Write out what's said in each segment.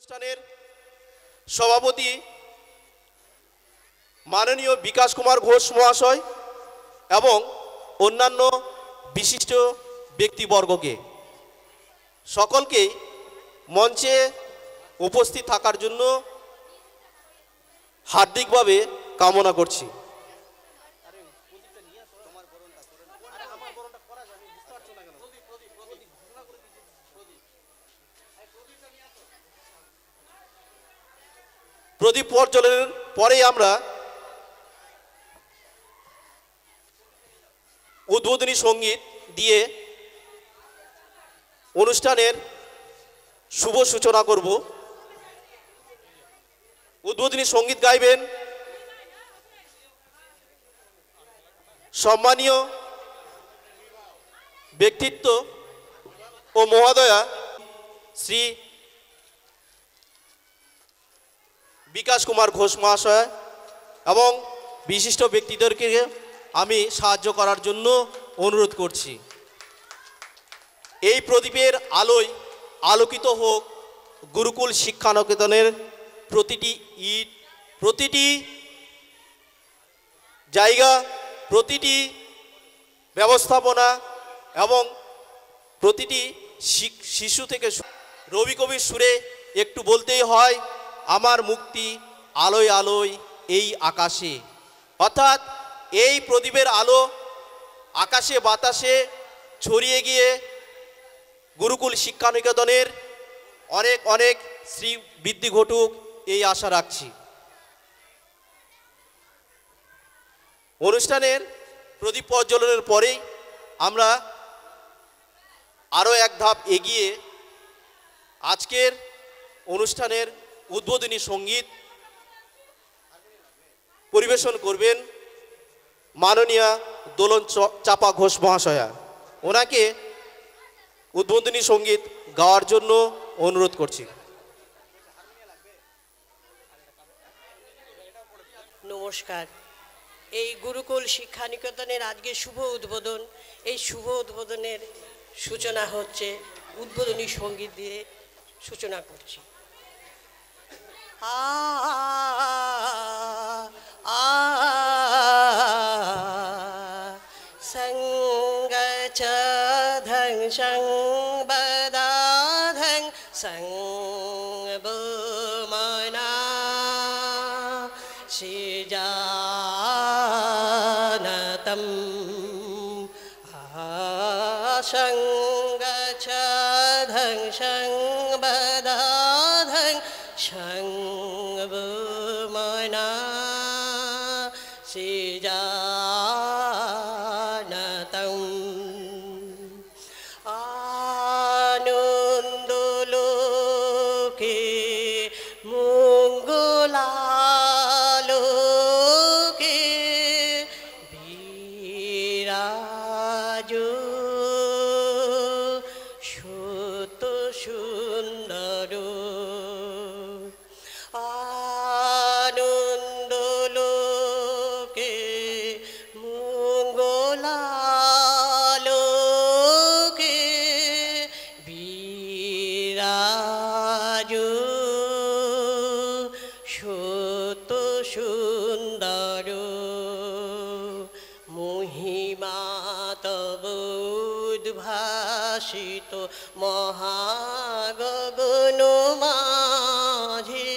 অনুষ্ঠানের সভাপতি মাননীয় বিকাশ কুমার ঘোষ মহাশয় এবং অন্যান্য বিশিষ্ট ব্যক্তিবর্গকে সকলকে মঞ্চে উপস্থিত থাকার জন্য হার্দিকভাবে কামনা করছি। প্রদীপ প্রজ্বলনের পরে আমরা উদ্বোধনী সঙ্গীত দিয়ে অনুষ্ঠানের শুভ সূচনা করব। উদ্বোধনী সঙ্গীত গাইবেন সম্মানীয় ব্যক্তিত্ব ও মহোদয়া শ্রী বিকাশ কুমার ঘোষ মহাশয় এবং বিশিষ্ট ব্যক্তিদেরকে আমি সাহায্য করার জন্য অনুরোধ করছি। এই প্রদীপের আলোয় আলোকিত হোক গুরুকুল শিক্ষানিকেতনের প্রতিটি ইট, প্রতিটি জায়গা, প্রতিটি ব্যবস্থাপনা এবং প্রতিটি শিশু থেকে রবি কবির সুরে একটু বলতেই হয়, আমার মুক্তি আলোয় আলোয় এই আকাশে। অর্থাৎ এই প্রদীপের আলো আকাশে বাতাসে ছড়িয়ে গিয়ে গুরুকুল শিক্ষানিকেতনের অনেক অনেক শ্রী বৃদ্ধি ঘটুক এই আশা রাখছি। অনুষ্ঠানের প্রদীপ প্রজ্বলনের পরেই আমরা আরও এক ধাপ এগিয়ে আজকের অনুষ্ঠানের উদ্বোধনী সঙ্গীত পরিবেশন করবেন মাননীয়া দোলন চাপা ঘোষ মহাশয়া। ওনাকে উদ্বোধনী সঙ্গীত গাওয়ার জন্য অনুরোধ করছি। নমস্কার। এই গুরুকুল শিক্ষানিকেতনের আজকে শুভ উদ্বোধন। এই শুভ উদ্বোধনের সূচনা হচ্ছে উদ্বোধনী সঙ্গীত দিয়ে সূচনা করছি। সঙ্গচধং সংবদাধং সংবমনা সৃজানতম সঙ্গচধং সংবদাধং সংবমনা সৃজানতম আনন্দলোকে মঙ্গলালোকে বিরাজ সত্য সুন্দর আনন্দলোকে মঙ্গলালোকে বিরাজ সত্য সুন্দর মহিমা তব উদ্ভাসিত মহাগগন মাঝে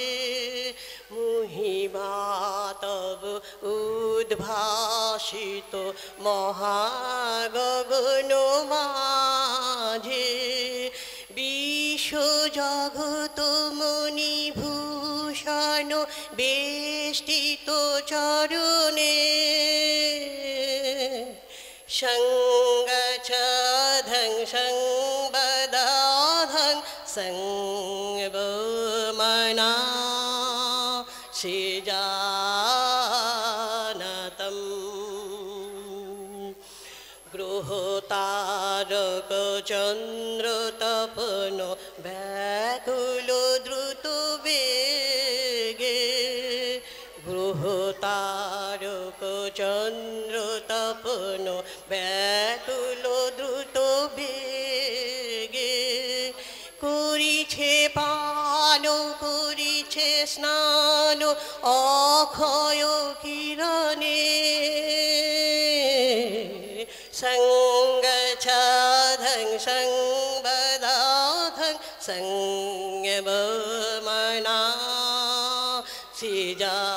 মহিমা তব উদ্ভাসিত মহাগগন মাঝে বিশ্বজগৎ মণিভূষণ বেষ্টিত চরণে সঙ্গচধং সংবদাধং সংবমনা সৃজানতম গ্রহতারক চন্দ্র তপন ব্যাকুল দ্রুত বেগে গ্রহতারক চন্দ্র তপন ব্যাকুল দ্রুত বেগে করিছে পান করিছে স্নান অক্ষয় কিরণে সঙ্গচ্ছাধং সংবদাধং সংযমমনা সিজানতম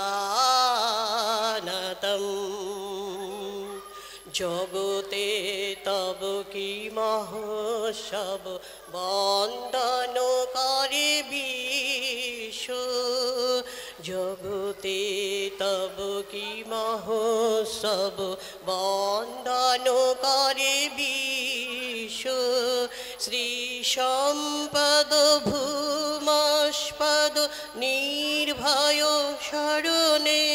জগতে তব কি মহোৎসব বন্দন করে বিশ্ব জগতে তব কি মহোৎসব বন্দন করে বিশ্ব শ্রী সম্পদ ভূমস্পদ নির্ভয় শরণে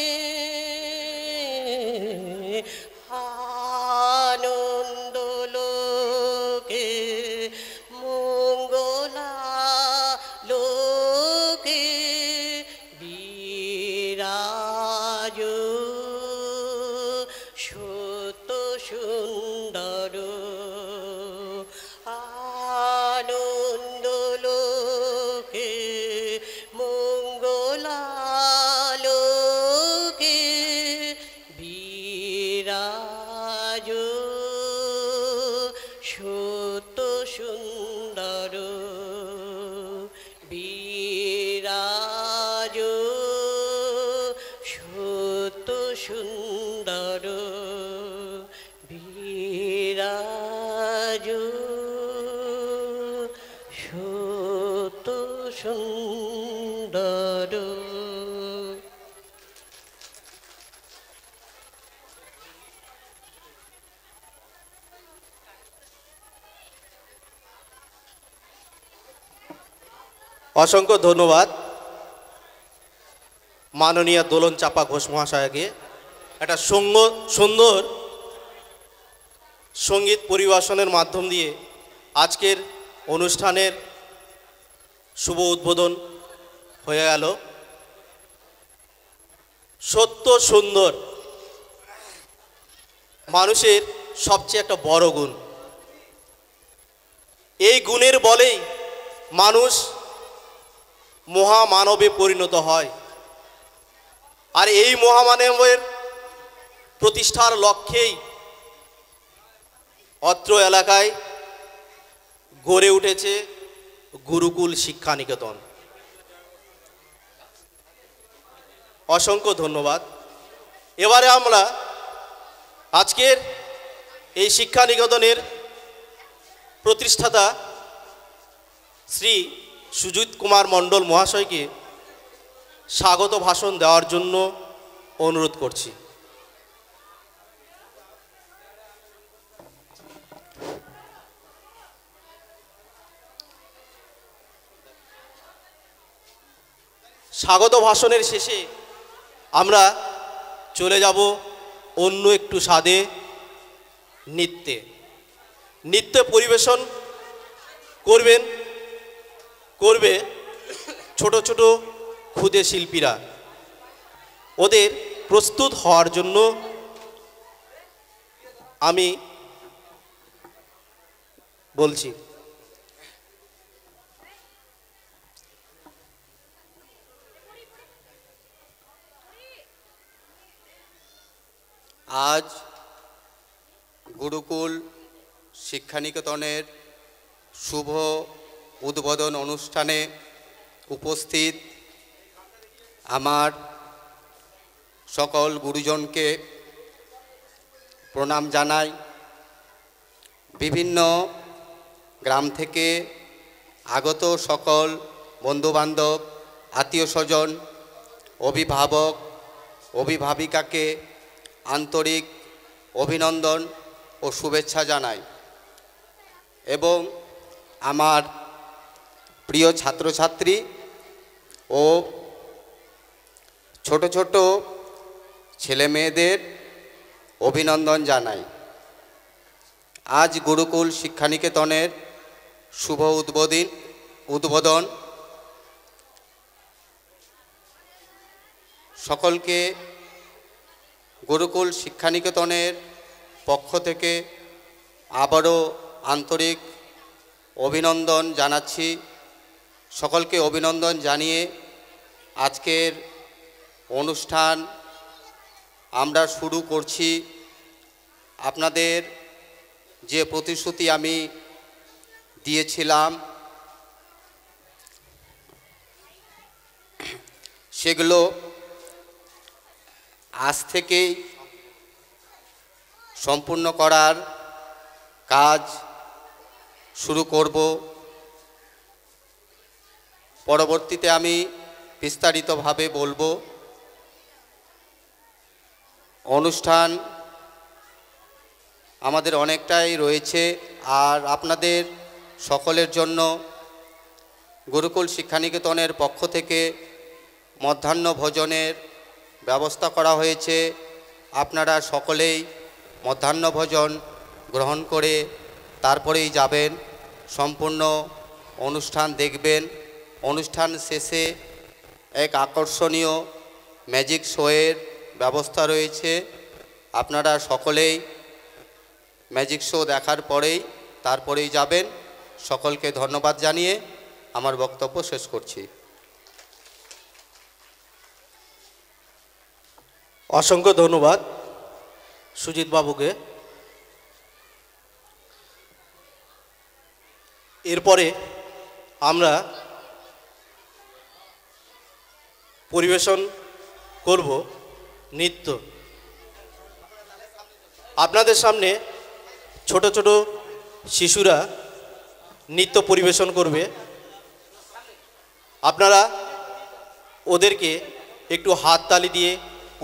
আনন্দ লোকে মঙ্গলা লোকে বিরাজ সত্য সুন্দর আনন্দ লোকে মঙ্গলা লোকে বিরাজ সত্য সুন্দর বিরাজ সত্য সুন্দর বিরাজ সত্য সুন্দর। অসংখ্য ধন্যবাদ মাননীয় দোলন চাপা ঘোষ মহাশয়কে একটা সুন্দর সঙ্গীত পরিবেশনের মাধ্যম দিয়ে আজকের অনুষ্ঠানের শুভ উদ্বোধন হয়ে গেল। সত্য সুন্দর মানুষের সবচেয়ে একটা বড় গুণ। এই গুণের বলেই মানুষ মহামানবে পরিণত হয়। আর এই মহামানবের প্রতিষ্ঠার লক্ষ্যেই অত্র এলাকায় গড়ে উঠেছে গুরুকুল শিক্ষা নিকেতন। অসংখ্য ধন্যবাদ। এবারে আমরা আজকের এই শিক্ষা নিকেতনের প্রতিষ্ঠাতা শ্রী সুজিত কুমার মণ্ডল মহাশয়কে স্বাগত ভাষণ দেওয়ার জন্য অনুরোধ করছি। স্বাগত ভাষণের শেষে আমরা চলে যাব অন্য একটু স্বাদে নৃত্য পরিবেশন করবে ছোট ছোট ক্ষুদে শিল্পীরা। ওদের প্রস্তুত হওয়ার জন্য আমি বলছি। আজ গুরুকুল শিক্ষানিকেতনের শুভ উদ্বোধন অনুষ্ঠানে উপস্থিত আমার সকল গুরুজনকে প্রণাম জানাই। বিভিন্ন গ্রাম থেকে আগত সকল বন্ধুবান্ধব, আত্মীয় স্বজন, অভিভাবক, অভিভাবিকাকে আন্তরিক অভিনন্দন ও শুভেচ্ছা জানাই এবং আমার প্রিয় ছাত্রছাত্রী ও ছোট ছোট ছেলে মেয়েদের অভিনন্দন জানাই। আজ গুরুকুল শিক্ষানিকেতনের শুভ উদ্বোধন। সকলকে গুরুকুল শিক্ষানিকেতনের পক্ষ থেকে আবারও আন্তরিক অভিনন্দন জানাচ্ছি, সকলকে অভিনন্দন জানিয়ে আজকের অনুষ্ঠান আমরা শুরু করছি। আপনাদের যে প্রতিশ্রুতি আমি দিয়েছিলাম সেগুলো আজ থেকেই সম্পূর্ণ করার কাজ শুরু করব। পরবর্তীতে আমি বিস্তারিতভাবে বলবো। অনুষ্ঠান আমাদের অনেকটাই রয়েছে, আর আপনাদের সকলের জন্য গুরুকুল শিক্ষানিকেতনের পক্ষ থেকে মধ্যাহ্ন ভোজনের ব্যবস্থা করা হয়েছে। আপনারা সকলেই মধ্যাহ্ন ভোজন গ্রহণ করে তারপরেই যাবেন, সম্পূর্ণ অনুষ্ঠান দেখবেন। অনুষ্ঠান শেষে এক আকর্ষণীয় ম্যাজিক শোয়ের ব্যবস্থা রয়েছে। আপনারা সকলেই ম্যাজিক শো দেখার পরেই তারপরেই যাবেন। সকলকে ধন্যবাদ জানিয়ে আমার বক্তব্য শেষ করছি। অসংখ্য ধন্যবাদ সুজিত বাবুকে। এরপরে আমরা পরিবেশন করব নৃত্য। আপনাদের সামনে ছোট ছোট শিশুরা নৃত্য পরিবেশন করবে। আপনারা ওদেরকে একটু হাততালি দিয়ে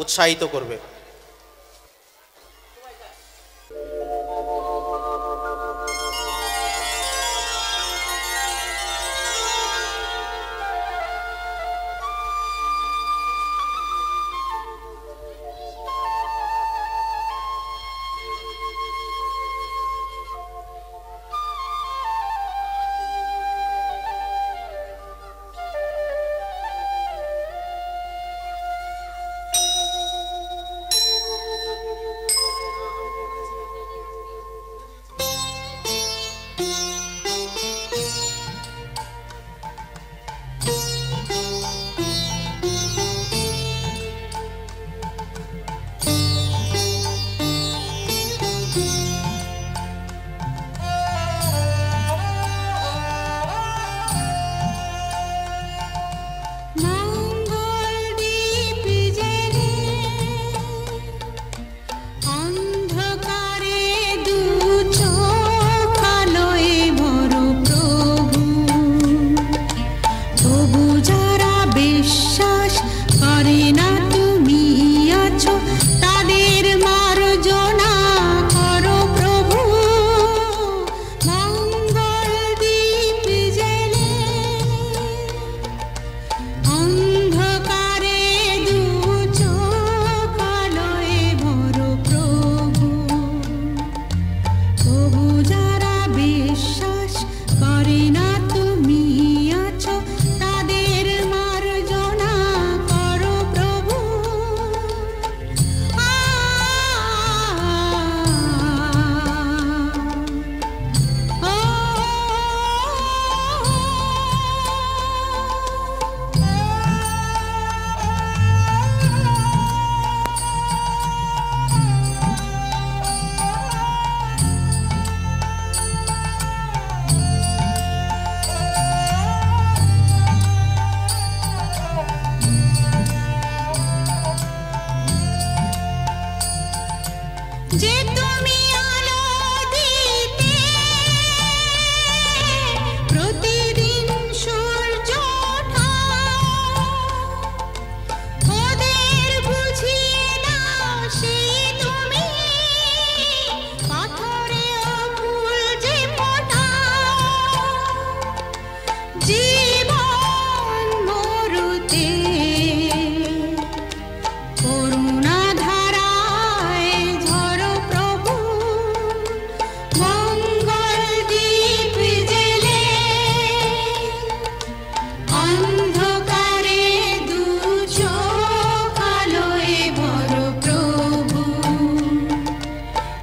উৎসাহিত করবে।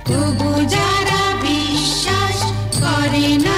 তবু যারা বিশ্বাস করে না